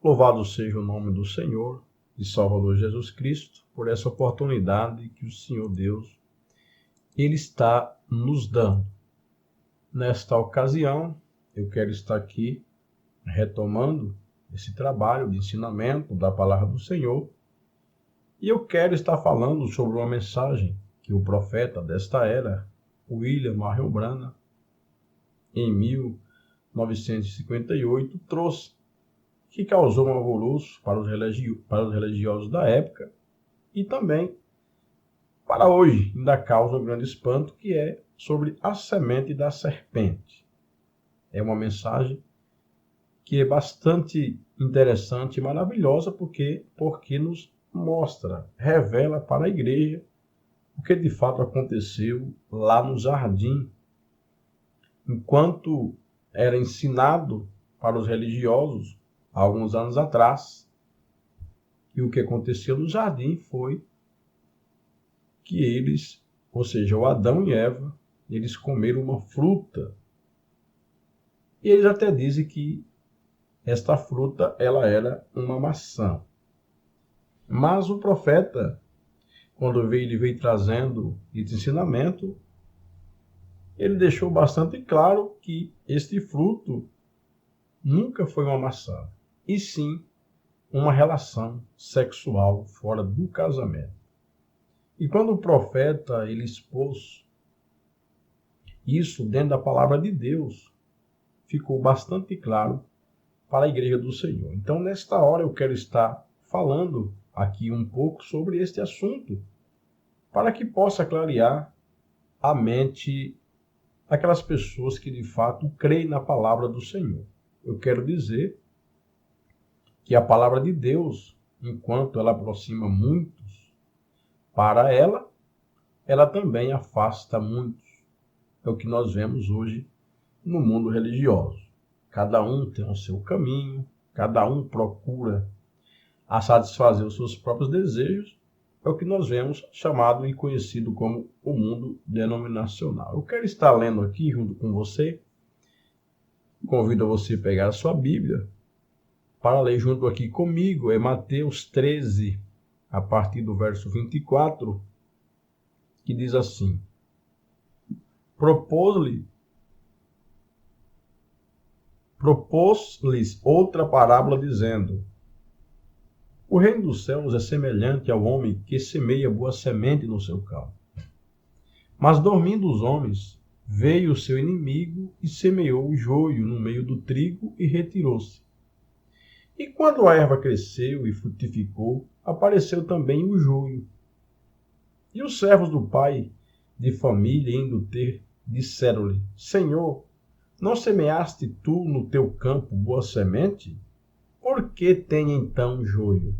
Louvado seja o nome do Senhor e Salvador Jesus Cristo por essa oportunidade que o Senhor Deus Ele está nos dando. Nesta ocasião, eu quero estar aqui retomando esse trabalho de ensinamento da palavra do Senhor e eu quero estar falando sobre uma mensagem que o profeta desta era, William Marion Branham, em 1958, trouxe, que causou um alvoroço para os religiosos da época e também para hoje ainda causa um grande espanto, que é sobre a semente da serpente. É uma mensagem que é bastante interessante e maravilhosa porque nos mostra, revela para a igreja o que de fato aconteceu lá no jardim, enquanto era ensinado para os religiosos há alguns anos atrás. E o que aconteceu no jardim foi que eles, ou seja, o Adão e Eva, eles comeram uma fruta. E eles até dizem que esta fruta ela era uma maçã. Mas o profeta, quando ele veio trazendo esse ensinamento, ele deixou bastante claro que este fruto nunca foi uma maçã, e sim uma relação sexual fora do casamento. E quando o profeta ele expôs isso dentro da palavra de Deus, ficou bastante claro para a igreja do Senhor. Então, nesta hora, eu quero estar falando aqui um pouco sobre este assunto, para que possa clarear a mente daquelas pessoas que de fato creem na palavra do Senhor. Eu quero dizer que a palavra de Deus, enquanto ela aproxima muitos para ela também afasta muitos. É o que nós vemos hoje no mundo religioso. Cada um tem o seu caminho, cada um procura a satisfazer os seus próprios desejos. É o que nós vemos chamado e conhecido como o mundo denominacional. Eu quero estar lendo aqui junto com você. Convido você a pegar a sua Bíblia para ler junto aqui comigo. É Mateus 13, a partir do verso 24, que diz assim: propôs-lhes outra parábola, dizendo: o reino dos céus é semelhante ao homem que semeia boa semente no seu campo. Mas dormindo os homens, veio o seu inimigo e semeou o joio no meio do trigo e retirou-se. E quando a erva cresceu e frutificou, apareceu também o joio. E os servos do pai de família, indo ter, disseram-lhe: Senhor, não semeaste tu no teu campo boa semente? Por que tem então joio?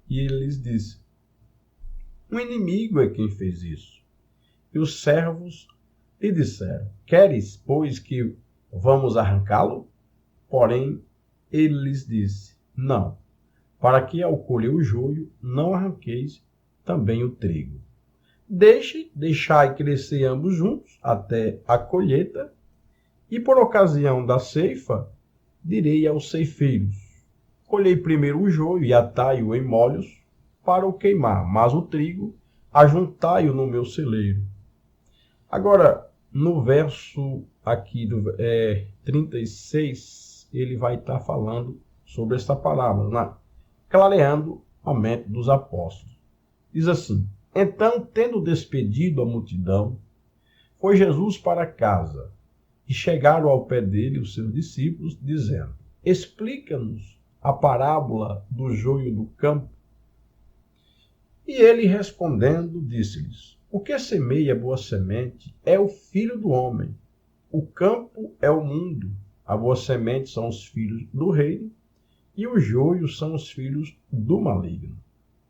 E ele lhes disse: um inimigo é quem fez isso. E os servos lhe disseram: queres, pois, que vamos arrancá-lo? Porém, ele lhes disse: não, para que ao colher o joio não arranqueis também o trigo. Deixai crescer ambos juntos até a colheita, e por ocasião da ceifa, direi aos ceifeiros: colhei primeiro o joio e atai-o em molhos para o queimar, mas o trigo ajuntai-o no meu celeiro. Agora, no verso aqui do 36, ele vai estar falando sobre esta parábola, clareando a mente dos apóstolos. Diz assim: então, tendo despedido a multidão, foi Jesus para casa, e chegaram ao pé dele os seus discípulos, dizendo: explica-nos a parábola do joio do campo. E ele respondendo, disse-lhes: o que semeia boa semente é o filho do homem. O campo é o mundo. A boa semente são os filhos do reino, e o joio são os filhos do maligno.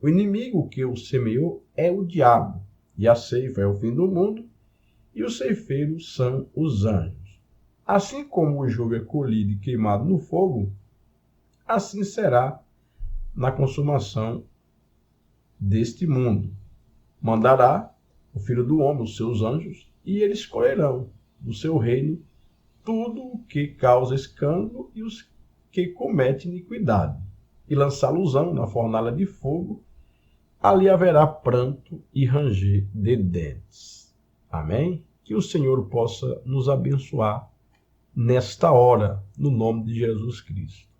O inimigo que o semeou é o diabo, e a ceifa é o fim do mundo, e os ceifeiros são os anjos. Assim como o joio é colhido e queimado no fogo, assim será na consumação deste mundo. Mandará o Filho do Homem os seus anjos, e eles colherão do seu reino tudo o que causa escândalo e os que cometem iniquidade, e lançá-los-ão na fornalha de fogo, ali haverá pranto e ranger de dentes. Amém? Que o Senhor possa nos abençoar nesta hora, no nome de Jesus Cristo.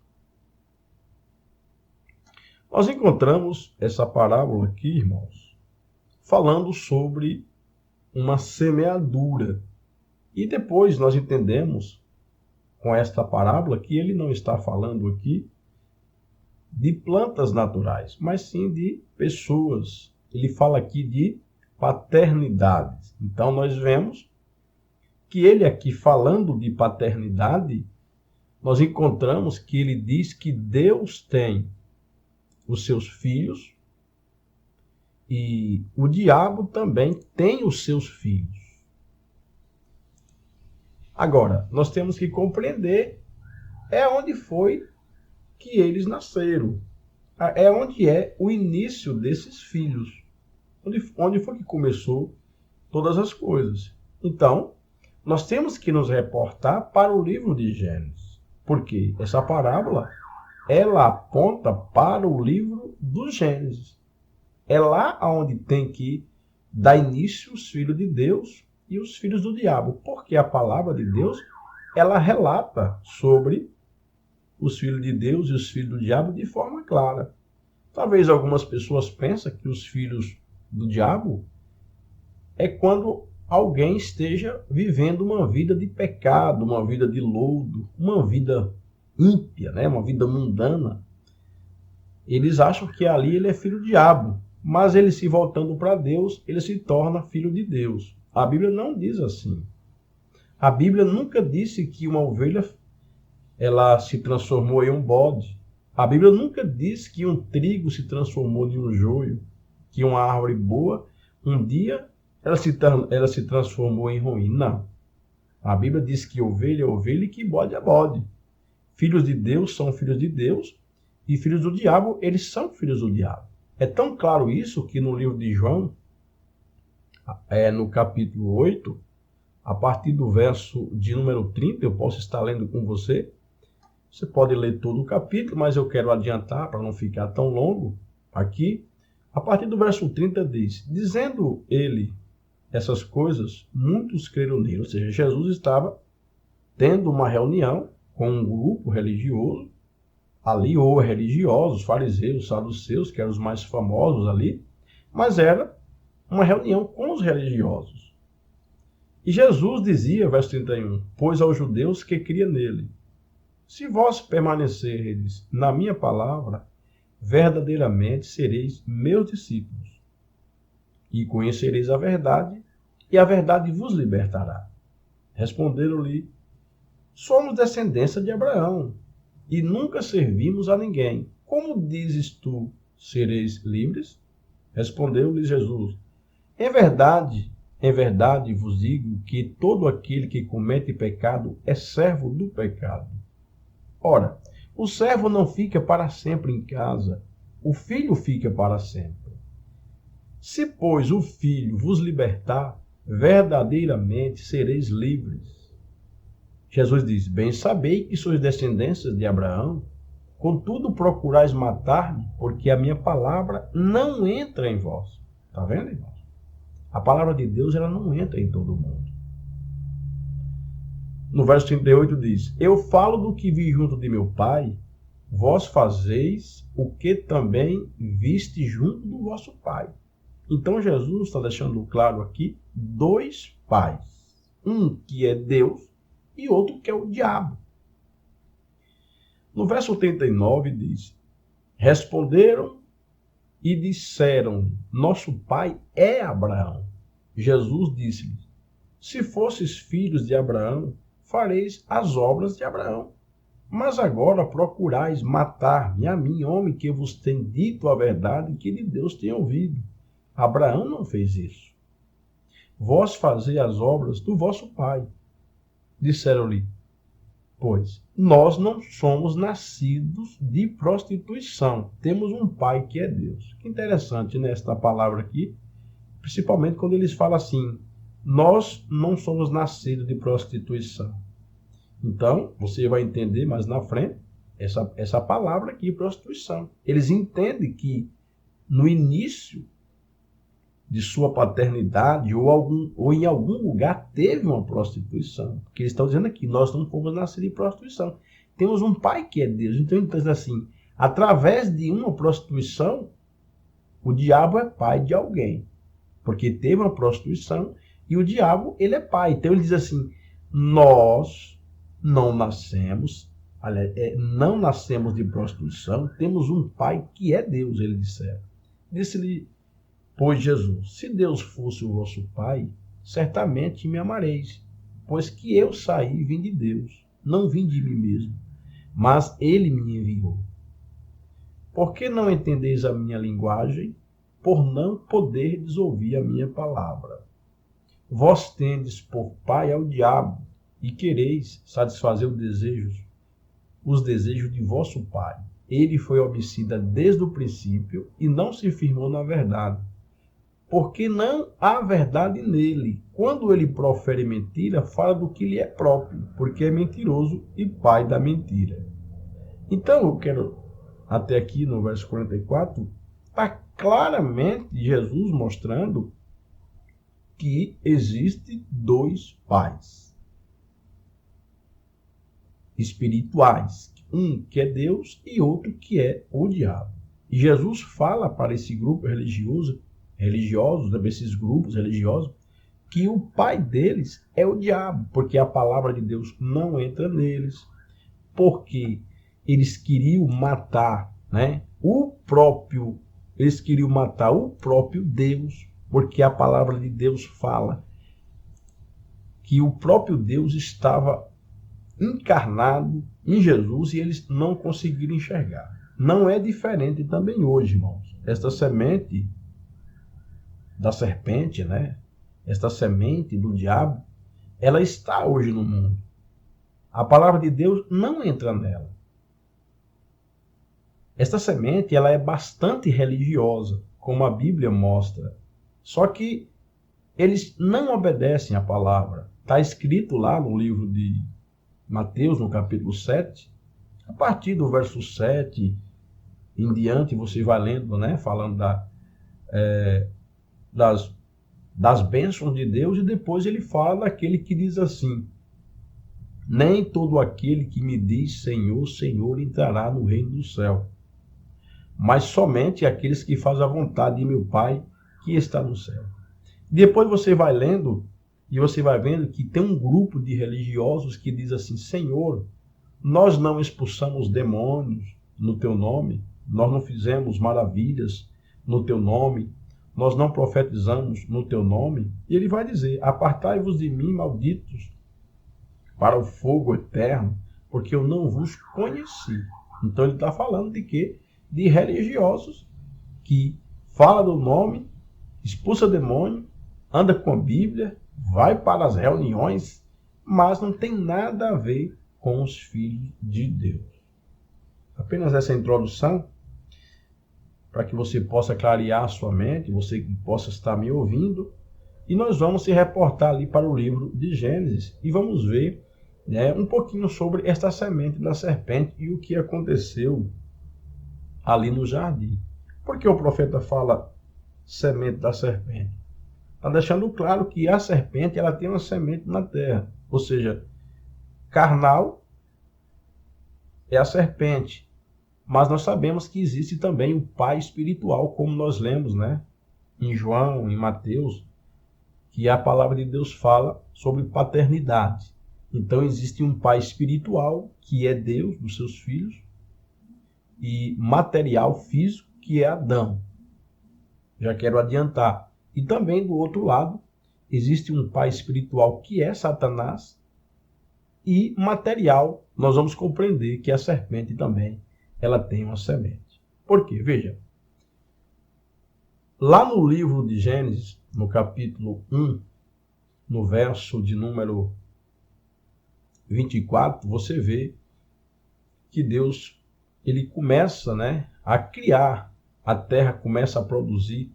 Nós encontramos essa parábola aqui, irmãos, falando sobre uma semeadura. E depois nós entendemos com esta parábola que ele não está falando aqui de plantas naturais, mas sim de pessoas. Ele fala aqui de paternidade. Então nós vemos que ele aqui falando de paternidade, nós encontramos que ele diz que Deus tem os seus filhos e o diabo também tem os seus filhos. Agora, nós temos que compreender onde foi que eles nasceram. Onde é o início desses filhos. Onde foi que começou todas as coisas. Então, nós temos que nos reportar para o livro de Gênesis. Porque essa parábola, ela aponta para o livro do Gênesis. É lá onde tem que dar início os filhos de Deus e os filhos do diabo. Porque a palavra de Deus, ela relata sobre os filhos de Deus e os filhos do diabo de forma clara. Talvez algumas pessoas pensem que os filhos do diabo é quando alguém esteja vivendo uma vida de pecado, uma vida de lodo, uma vida ímpia, né? Uma vida mundana. Eles acham que ali ele é filho do diabo, mas ele se voltando para Deus, ele se torna filho de Deus. A Bíblia não diz assim. A Bíblia nunca disse que uma ovelha ela se transformou em um bode. A Bíblia nunca diz que um trigo se transformou em um joio, que uma árvore boa, um dia, ela se transformou em ruim. Não. A Bíblia diz que ovelha é ovelha e que bode é bode. Filhos de Deus são filhos de Deus e filhos do diabo, eles são filhos do diabo. É tão claro isso que no livro de João, no capítulo 8, a partir do verso de número 30, eu posso estar lendo com você. Você pode ler todo o capítulo, mas eu quero adiantar para não ficar tão longo aqui. A partir do verso 30 diz: dizendo ele essas coisas, muitos creram nele. Ou seja, Jesus estava tendo uma reunião com um grupo religioso, ali, ou religiosos, fariseus, saduceus, que eram os mais famosos ali, mas era uma reunião com os religiosos. E Jesus dizia, verso 31, pois aos judeus que cria nele, se vós permanecerdes na minha palavra, verdadeiramente sereis meus discípulos, e conhecereis a verdade, e a verdade vos libertará. Responderam-lhe, somos descendência de Abraão, e nunca servimos a ninguém. Como dizes tu, sereis livres? Respondeu-lhe Jesus, em verdade vos digo que todo aquele que comete pecado é servo do pecado. Ora, o servo não fica para sempre em casa, o filho fica para sempre. Se, pois, o filho vos libertar, verdadeiramente sereis livres. Jesus diz, bem sabei que sois descendências de Abraão, contudo procurais matar-me, porque a minha palavra não entra em vós. Está vendo, irmãos? A palavra de Deus ela não entra em todo mundo. No verso 38 diz, eu falo do que vi junto de meu pai, vós fazeis o que também viste junto do vosso pai. Então Jesus está deixando claro aqui dois pais. Um que é Deus e outro que é o diabo. No verso 39 diz, responderam e disseram, nosso pai é Abraão. Jesus disse-lhes, se fosses filhos de Abraão, fareis as obras de Abraão. Mas agora procurais matar-me, a mim, homem que vos tem dito a verdade que de Deus tem ouvido. Abraão não fez isso. Vós fazei as obras do vosso pai. Disseram-lhe, pois, nós não somos nascidos de prostituição. Temos um pai que é Deus. Que interessante nesta palavra aqui, principalmente quando eles falam assim, nós não somos nascidos de prostituição. Então, você vai entender mais na frente, essa palavra aqui, prostituição. Eles entendem que no início de sua paternidade ou em algum lugar teve uma prostituição. Porque eles estão dizendo aqui, nós não fomos nascidos em prostituição. Temos um pai que é Deus. Então ele diz assim, através de uma prostituição, o diabo é pai de alguém. Porque teve uma prostituição e o diabo, ele é pai. Então ele diz assim, nós não nascemos, não nascemos de prostituição, temos um pai que é Deus, ele disseram. Disse-lhe, pois Jesus, se Deus fosse o vosso pai, certamente me amareis, pois que eu saí e vim de Deus, não vim de mim mesmo, mas ele me enviou. Por que não entendeis a minha linguagem? Por não poderdes ouvir a minha palavra. Vós tendes por pai ao diabo, e quereis satisfazer os desejos de vosso pai. Ele foi homicida desde o princípio e não se firmou na verdade, porque não há verdade nele. Quando ele profere mentira, fala do que lhe é próprio, porque é mentiroso e pai da mentira. Então, eu quero, até aqui no verso 44, está claramente Jesus mostrando que existe dois pais espirituais, um que é Deus e outro que é o diabo. E Jesus fala para esse grupo religiosos, esses grupos religiosos, que o pai deles é o diabo, porque a palavra de Deus não entra neles, porque eles queriam matar, eles queriam matar o próprio Deus, porque a palavra de Deus fala que o próprio Deus estava encarnado em Jesus e eles não conseguiram enxergar. Não é diferente também hoje, irmãos. Esta semente da serpente, esta semente do diabo, ela está hoje no mundo. A palavra de Deus não entra nela. Esta semente, ela é bastante religiosa, como a Bíblia mostra. Só que eles não obedecem à palavra. Está escrito lá no livro de Mateus, no capítulo 7, a partir do verso 7 em diante, você vai lendo, falando das bênçãos de Deus, e depois ele fala daquele que diz assim, nem todo aquele que me diz Senhor, Senhor entrará no reino do céu, mas somente aqueles que fazem a vontade de meu Pai que está no céu. Depois você vai lendo e você vai vendo que tem um grupo de religiosos que diz assim, Senhor, nós não expulsamos demônios no teu nome, nós não fizemos maravilhas no teu nome, nós não profetizamos no teu nome. E ele vai dizer, apartai-vos de mim, malditos, para o fogo eterno, porque eu não vos conheci. Então ele está falando de quê? De religiosos que fala do nome, expulsa demônio, anda com a Bíblia, vai para as reuniões, mas não tem nada a ver com os filhos de Deus. Apenas essa introdução, para que você possa clarear a sua mente, você que possa estar me ouvindo, e nós vamos se reportar ali para o livro de Gênesis e vamos ver um pouquinho sobre esta semente da serpente e o que aconteceu ali no jardim. Por que o profeta fala semente da serpente? Está deixando claro que a serpente ela tem uma semente na terra, ou seja, carnal é a serpente, mas nós sabemos que existe também o pai espiritual, como nós lemos, em João, em Mateus, que a palavra de Deus fala sobre paternidade. Então existe um pai espiritual, que é Deus, dos seus filhos, e material, físico, que é Adão. Já quero adiantar. E também do outro lado, existe um pai espiritual que é Satanás, e material, nós vamos compreender que a serpente também, ela tem uma semente. Por quê? Veja, lá no livro de Gênesis, no capítulo 1, no verso de número 24, você vê que Deus, ele começa a criar, a terra começa a produzir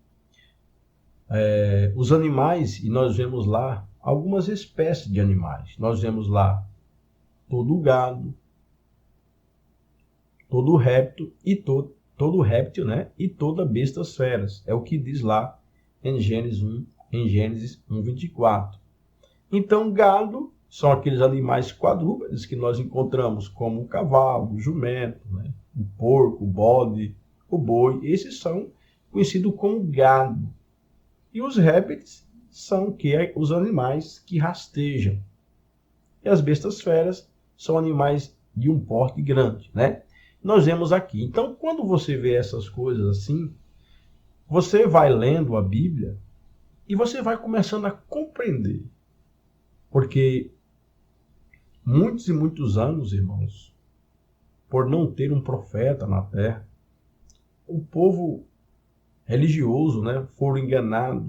os animais, e nós vemos lá algumas espécies de animais. Nós vemos lá todo o gado, todo réptil e todo réptil, né? E toda bestas feras. É o que diz lá em Gênesis 1:24. Então, gado são aqueles animais quadrúpedes que nós encontramos, como o cavalo, o jumento, né? O porco, o bode, o boi. Esses são conhecidos como gado. E os répteis são os animais que rastejam. E as bestas feras são animais de um porte grande, né? Nós vemos aqui. Então, quando você vê essas coisas assim, você vai lendo a Bíblia e você vai começando a compreender. Porque muitos e muitos anos, irmãos, por não ter um profeta na terra, o povo religioso, né, foram enganados.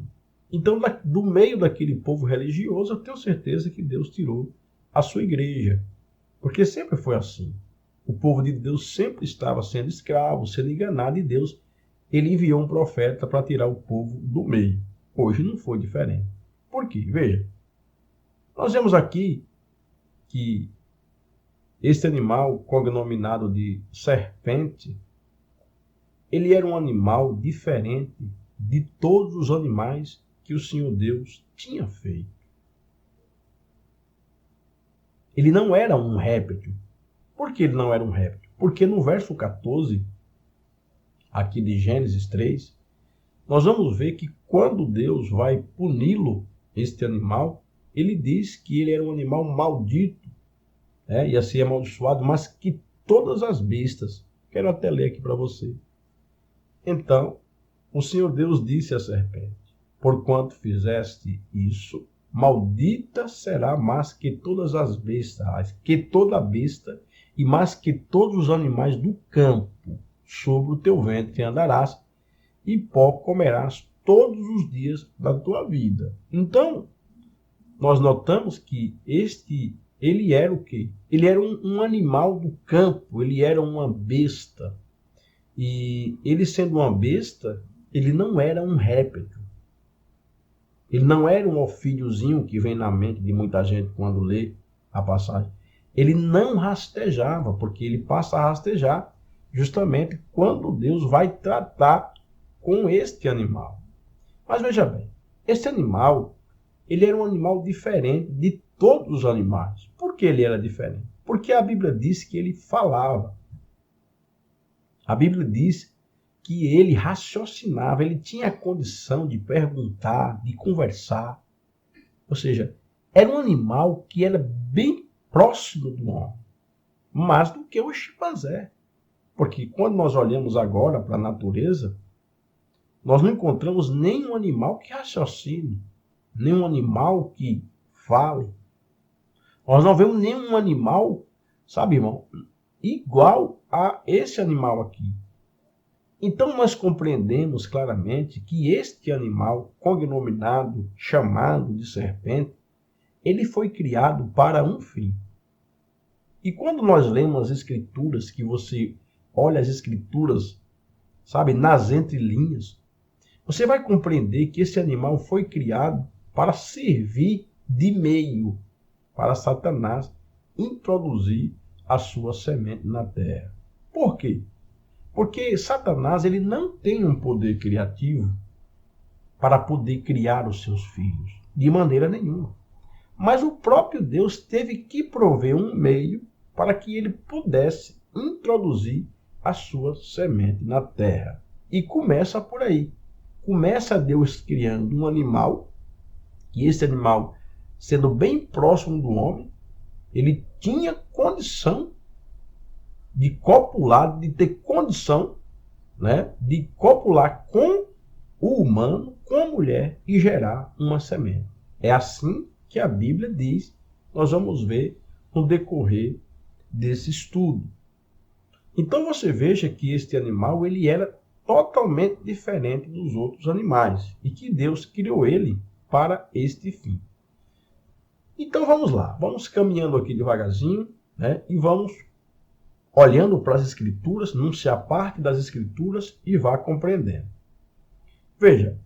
Então, do meio daquele povo religioso, eu tenho certeza que Deus tirou a sua igreja. Porque sempre foi assim. O povo de Deus sempre estava sendo escravo, sendo enganado, e Deus, ele enviou um profeta para tirar o povo do meio. Hoje não foi diferente. Por quê? Veja, nós vemos aqui que este animal, cognominado de serpente, ele era um animal diferente de todos os animais que o Senhor Deus tinha feito. Ele não era um réptil. Por que ele não era um réptil? Porque no verso 14, aqui de Gênesis 3, nós vamos ver que quando Deus vai puni-lo, este animal, ele diz que ele era um animal maldito, né? Ia ser amaldiçoado, mas que todas as bestas, quero até ler aqui para você. Então, o Senhor Deus disse à serpente: porquanto fizeste isso, maldita será mais que todas as bestas, que toda besta, e mais que todos os animais do campo. Sobre o teu ventre andarás, e pó comerás todos os dias da tua vida. Então, nós notamos que ele era o quê? Ele era um animal do campo, ele era uma besta. E ele sendo uma besta, ele não era um réptil. Ele não era um ofídiozinho que vem na mente de muita gente quando lê a passagem. Ele não rastejava, porque ele passa a rastejar justamente quando Deus vai tratar com este animal. Mas veja bem, este animal, ele era um animal diferente de todos os animais. Por que ele era diferente? Porque a Bíblia diz que ele falava. A Bíblia diz que ele raciocinava, ele tinha a condição de perguntar, de conversar. Ou seja, era um animal que era bem próximo do homem, mais do que o chimpanzé. Porque quando nós olhamos agora para a natureza, nós não encontramos nenhum animal que raciocine, nenhum animal que fale. Nós não vemos nenhum animal, sabe, irmão, igual a esse animal aqui. Então nós compreendemos claramente que este animal, cognominado, chamado de serpente, ele foi criado para um fim. E quando nós lemos as escrituras, que você olha as escrituras, sabe, nas entrelinhas, você vai compreender que esse animal foi criado para servir de meio para Satanás introduzir a sua semente na terra. Por quê? Porque Satanás, ele não tem um poder criativo para poder criar os seus filhos, de maneira nenhuma. Mas o próprio Deus teve que prover um meio para que ele pudesse introduzir a sua semente na terra. E começa por aí. Começa Deus criando um animal, e esse animal, sendo bem próximo do homem, ele tinha condição de copular, de ter condição, né, de copular com o humano, com a mulher e gerar uma semente. É assim que a Bíblia diz, nós vamos ver no decorrer desse estudo. Então você veja que este animal, ele era totalmente diferente dos outros animais e que Deus criou ele para este fim. Então vamos lá, vamos caminhando aqui devagarzinho, né, e vamos olhando para as escrituras, não se aparte das escrituras e vá compreendendo. Veja,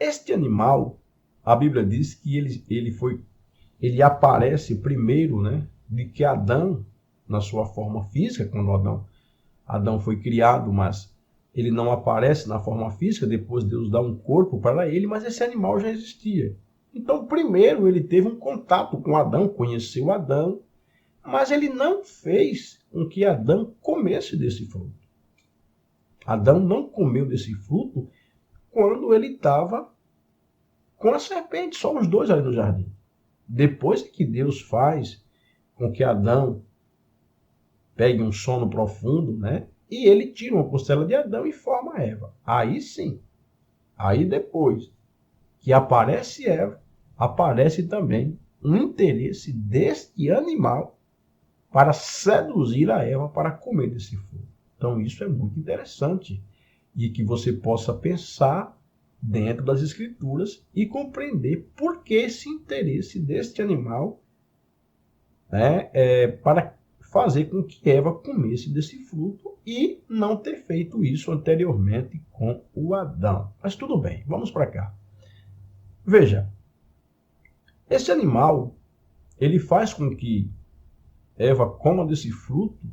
este animal, a Bíblia diz que ele aparece primeiro, né, de que Adão, na sua forma física, quando Adão Adão foi criado, mas ele não aparece na forma física, depois Deus dá um corpo para ele, mas esse animal já existia. Então, primeiro ele teve um contato com Adão, conheceu Adão, mas ele não fez com que Adão comesse desse fruto. Adão não comeu desse fruto quando ele estava com a serpente, só os dois ali no jardim. Depois que Deus faz com que Adão pegue um sono profundo, né? E ele tira uma costela de Adão e forma Eva. Aí sim, aí depois que aparece Eva, aparece também um interesse deste animal para seduzir a Eva para comer desse fruto. Então isso é muito interessante e que você possa pensar dentro das Escrituras e compreender por que esse interesse deste animal, né, para fazer com que Eva comesse desse fruto e não ter feito isso anteriormente com o Adão. Mas tudo bem, vamos para cá. Veja, esse animal, ele faz com que Eva coma desse fruto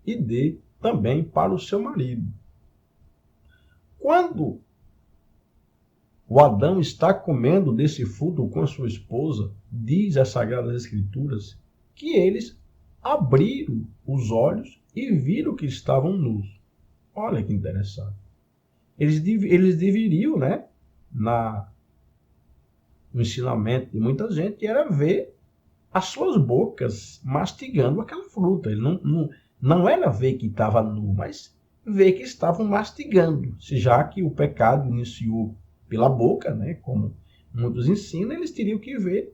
e dê também para o seu marido. Quando o Adão está comendo desse fruto com a sua esposa, diz as Sagradas Escrituras que eles abriram os olhos e viram que estavam nus. Olha que interessante. Eles deveriam, né, no ensinamento de muita gente, era ver as suas bocas mastigando aquela fruta. Ele não era ver que estava nu, mas ver que estavam mastigando. Já que o pecado iniciou pela boca, né, como muitos ensinam, eles teriam que ver.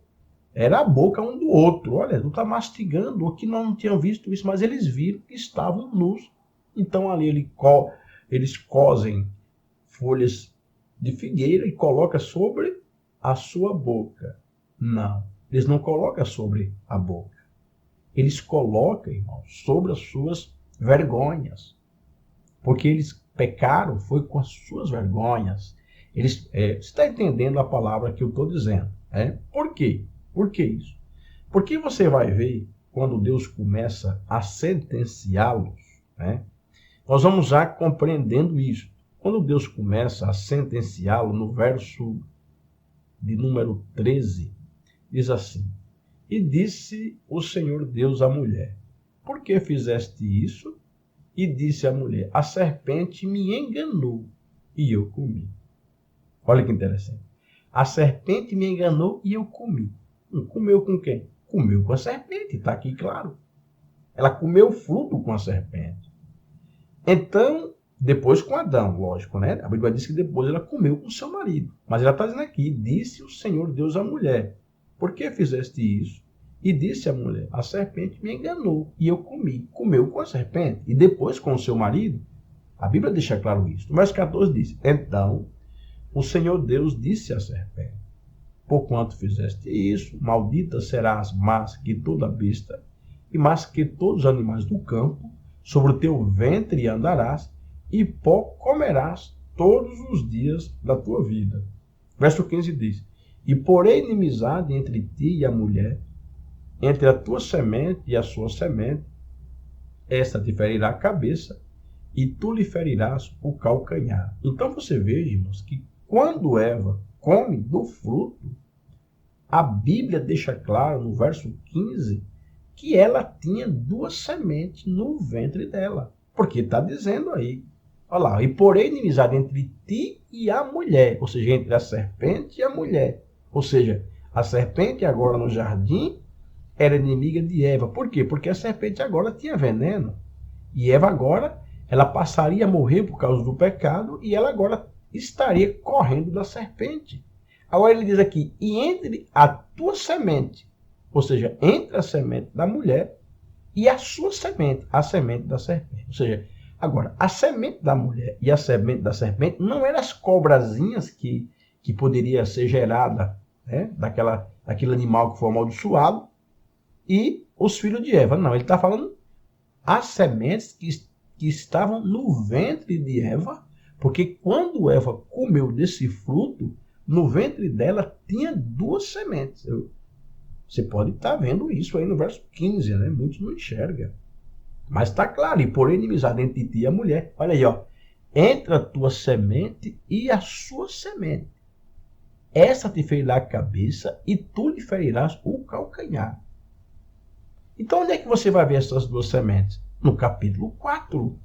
Era a boca um do outro. Olha, tu está mastigando, ou que não tinham visto isso, mas eles viram que estavam nus. Então ali eles cosem folhas de figueira e colocam sobre a sua boca. Não, eles não colocam sobre a boca. Eles colocam, irmãos, sobre as suas vergonhas. Porque eles pecaram, foi com as suas vergonhas. Você está entendendo a palavra que eu estou dizendo? Por quê? Por que isso? Porque você vai ver, quando Deus começa a sentenciá-los, né? Nós vamos já compreendendo isso. Quando Deus começa a sentenciá-lo, no verso de número 13, diz assim: E disse o Senhor Deus à mulher: Por que fizeste isso? E disse a mulher: A serpente me enganou e eu comi. Olha que interessante. A serpente me enganou e eu comi. Comeu com quem? Comeu com a serpente, está aqui claro. Ela comeu fruto com a serpente. Então, depois com Adão, lógico, né? A Bíblia diz que depois ela comeu com seu marido. Mas ela está dizendo aqui: Disse o Senhor Deus à mulher: Por que fizeste isso? E disse a mulher: A serpente me enganou e eu comi. Comeu com a serpente e depois com o seu marido. A Bíblia deixa claro isso. No verso 14 diz: Então o Senhor Deus disse à serpente: Porquanto fizeste isso, maldita serás mais que toda besta, e mais que todos os animais do campo, sobre o teu ventre andarás, e pó comerás todos os dias da tua vida. Verso 15 diz: E porei inimizade entre ti e a mulher, entre a tua semente e a sua semente, esta te ferirá a cabeça, e tu lhe ferirás o calcanhar. Então você veja, irmãos, que quando Eva come do fruto, a Bíblia deixa claro no verso 15 que ela tinha duas sementes no ventre dela. Porque está dizendo aí, olha lá: E porém inimizade entre ti e a mulher, ou seja, entre a serpente e a mulher. Ou seja, a serpente agora no jardim era inimiga de Eva. Por quê? Porque a serpente agora tinha veneno. E Eva agora, ela passaria a morrer por causa do pecado e ela agora estaria correndo da serpente. Agora ele diz aqui: E entre a tua semente, ou seja, entre a semente da mulher e a sua semente, a semente da serpente. Ou seja, agora, a semente da mulher e a semente da serpente não eram as cobrazinhas que poderia ser gerada, né, daquele animal que foi amaldiçoado, e os filhos de Eva. Não, ele está falando as sementes que estavam no ventre de Eva, porque quando Eva comeu desse fruto, no ventre dela tinha duas sementes. Você pode estar vendo isso aí no verso 15, né? Muitos não enxergam. Mas está claro, e por inimizade entre ti e a mulher. Olha aí, ó. Entre a tua semente e a sua semente. Essa te ferirá a cabeça e tu lhe ferirás o calcanhar. Então, onde é que você vai ver essas duas sementes? No capítulo 4.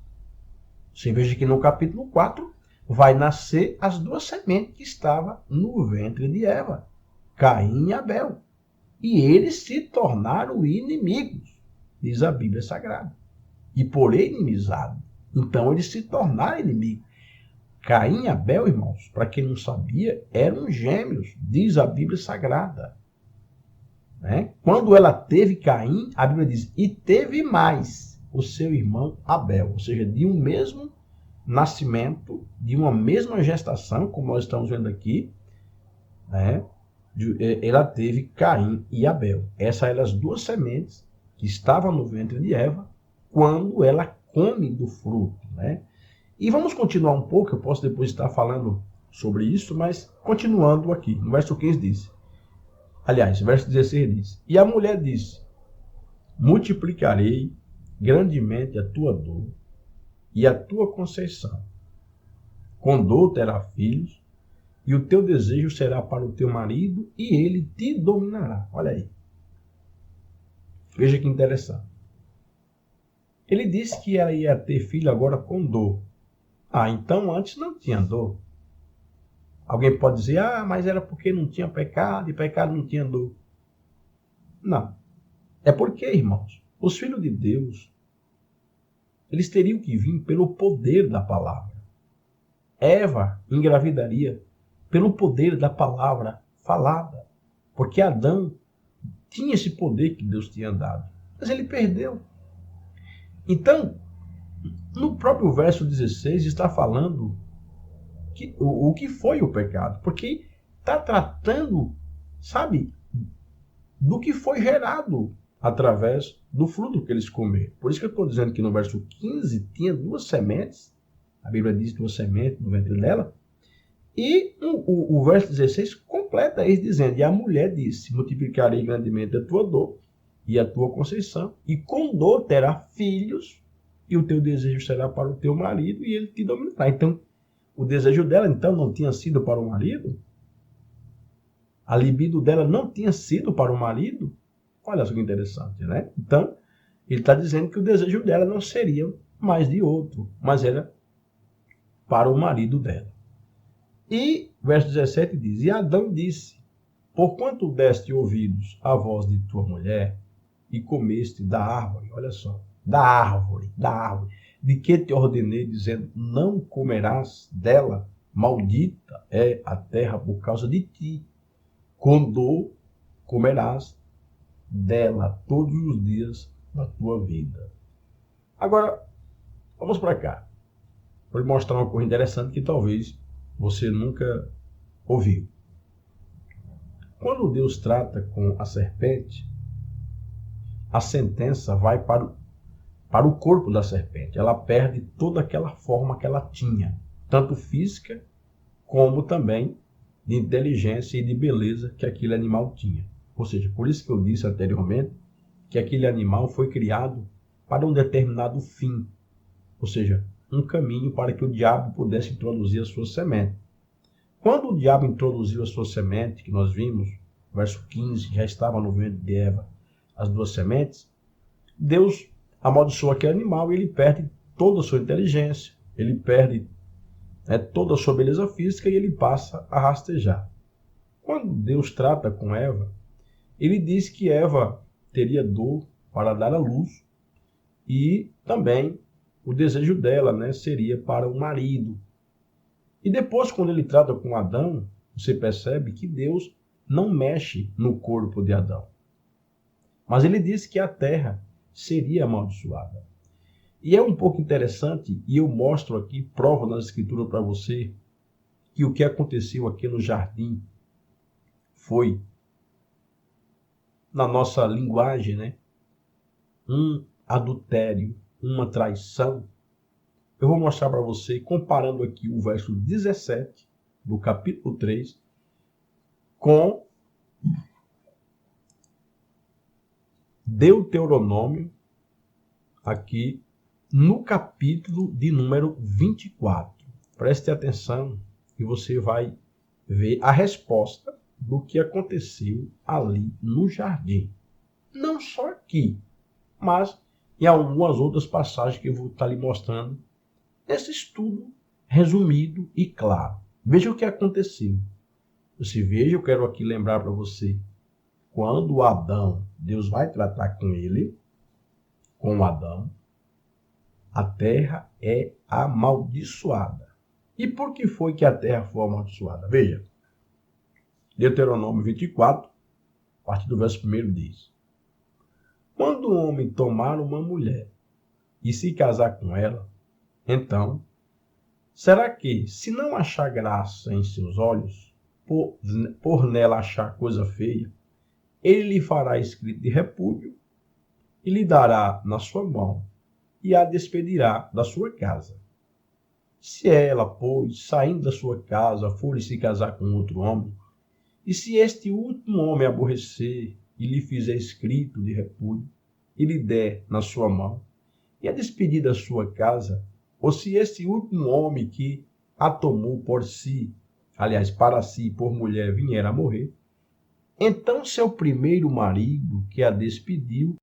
Você veja que no capítulo 4 vai nascer as duas sementes que estavam no ventre de Eva, Caim e Abel. E eles se tornaram inimigos, diz a Bíblia Sagrada. E por inimizade. Então eles se tornaram inimigos. Caim e Abel, irmãos, para quem não sabia, eram gêmeos, diz a Bíblia Sagrada. Né? Quando ela teve Caim, a Bíblia diz, e teve mais o seu irmão Abel, ou seja, de um mesmo nascimento, de uma mesma gestação, como nós estamos vendo aqui, né? Ela teve Caim e Abel. Essas eram as duas sementes que estavam no ventre de Eva quando ela come do fruto. Né? E vamos continuar um pouco, eu posso depois estar falando sobre isso, mas continuando aqui, no verso 15 diz, aliás, verso 16 diz, e a mulher disse, multiplicarei grandemente a tua dor e a tua conceição. Com dor terá filhos, e o teu desejo será para o teu marido, e ele te dominará. Olha aí. Veja que interessante. Ele disse que ela ia ter filho agora com dor. Ah, então antes não tinha dor. Alguém pode dizer, ah, mas era porque não tinha pecado, e pecado não tinha dor. Não. É porque, irmãos, os filhos de Deus, eles teriam que vir pelo poder da palavra. Eva engravidaria pelo poder da palavra falada. Porque Adão tinha esse poder que Deus tinha dado. Mas ele perdeu. Então, no próprio verso 16 está falando que, o que foi o pecado. Porque está tratando, sabe, do que foi gerado através do fruto que eles comeram. Por isso que eu estou dizendo que no verso 15 tinha duas sementes. A Bíblia diz duas sementes no ventre dela. E o verso 16 completa isso dizendo, e a mulher disse, multiplicarei grandemente a tua dor e a tua conceição, e com dor terá filhos, e o teu desejo será para o teu marido, e ele te dominará. Então, o desejo dela, então, não tinha sido para o marido? A libido dela não tinha sido para o marido? Olha só que interessante, né? Então, ele está dizendo que o desejo dela não seria mais de outro, mas era para o marido dela. E, verso 17 diz, e Adão disse, porquanto deste ouvidos à voz de tua mulher, e comeste da árvore, olha só, da árvore, de que te ordenei, dizendo, não comerás dela, maldita é a terra por causa de ti, com dor comerás dela todos os dias da tua vida. Agora, vamos para cá. Vou lhe mostrar uma coisa interessante que talvez você nunca ouviu. Quando Deus trata com a serpente, a sentença vai para o corpo da serpente. Ela perde toda aquela forma que ela tinha, tanto física como também de inteligência e de beleza que aquele animal tinha. Ou seja, por isso que eu disse anteriormente que aquele animal foi criado para um determinado fim, ou seja, um caminho para que o diabo pudesse introduzir a sua semente. Quando o diabo introduziu a sua semente, que nós vimos, verso 15, já estava no ventre de Eva, as duas sementes, Deus amaldiçoa aquele animal e ele perde toda a sua inteligência, ele perde toda a sua beleza física e ele passa a rastejar. Quando Deus trata com Eva, ele diz que Eva teria dor para dar à luz e também o desejo dela seria para o marido. E depois, quando ele trata com Adão, você percebe que Deus não mexe no corpo de Adão. Mas ele diz que a terra seria amaldiçoada. E é um pouco interessante, e eu mostro aqui, provo na escritura para você, que o que aconteceu aqui no jardim foi, na nossa linguagem, um adultério, uma traição. Eu vou mostrar para você, comparando aqui o verso 17 do capítulo 3 com Deuteronômio, aqui no capítulo de número 24. Preste atenção e você vai ver a resposta do que aconteceu ali no jardim. Não só aqui, mas em algumas outras passagens que eu vou estar lhe mostrando nesse estudo resumido e claro. Veja o que aconteceu. Você veja, eu quero aqui lembrar para você, quando Adão, Deus vai tratar com ele, com Adão, a terra é amaldiçoada. E por que foi que a terra foi amaldiçoada? Veja, Deuteronômio 24, a partir do verso 1 diz: quando o homem tomar uma mulher e se casar com ela, então, será que, se não achar graça em seus olhos, por nela achar coisa feia, ele lhe fará escrito de repúdio e lhe dará na sua mão e a despedirá da sua casa. Se ela, pois, saindo da sua casa, for se casar com outro homem, e se este último homem aborrecer e lhe fizer escrito de repúdio, e lhe der na sua mão, e a despedir da sua casa, ou se este último homem que a tomou por si, aliás, para si, por mulher, vier a morrer, então seu primeiro marido, que a despediu,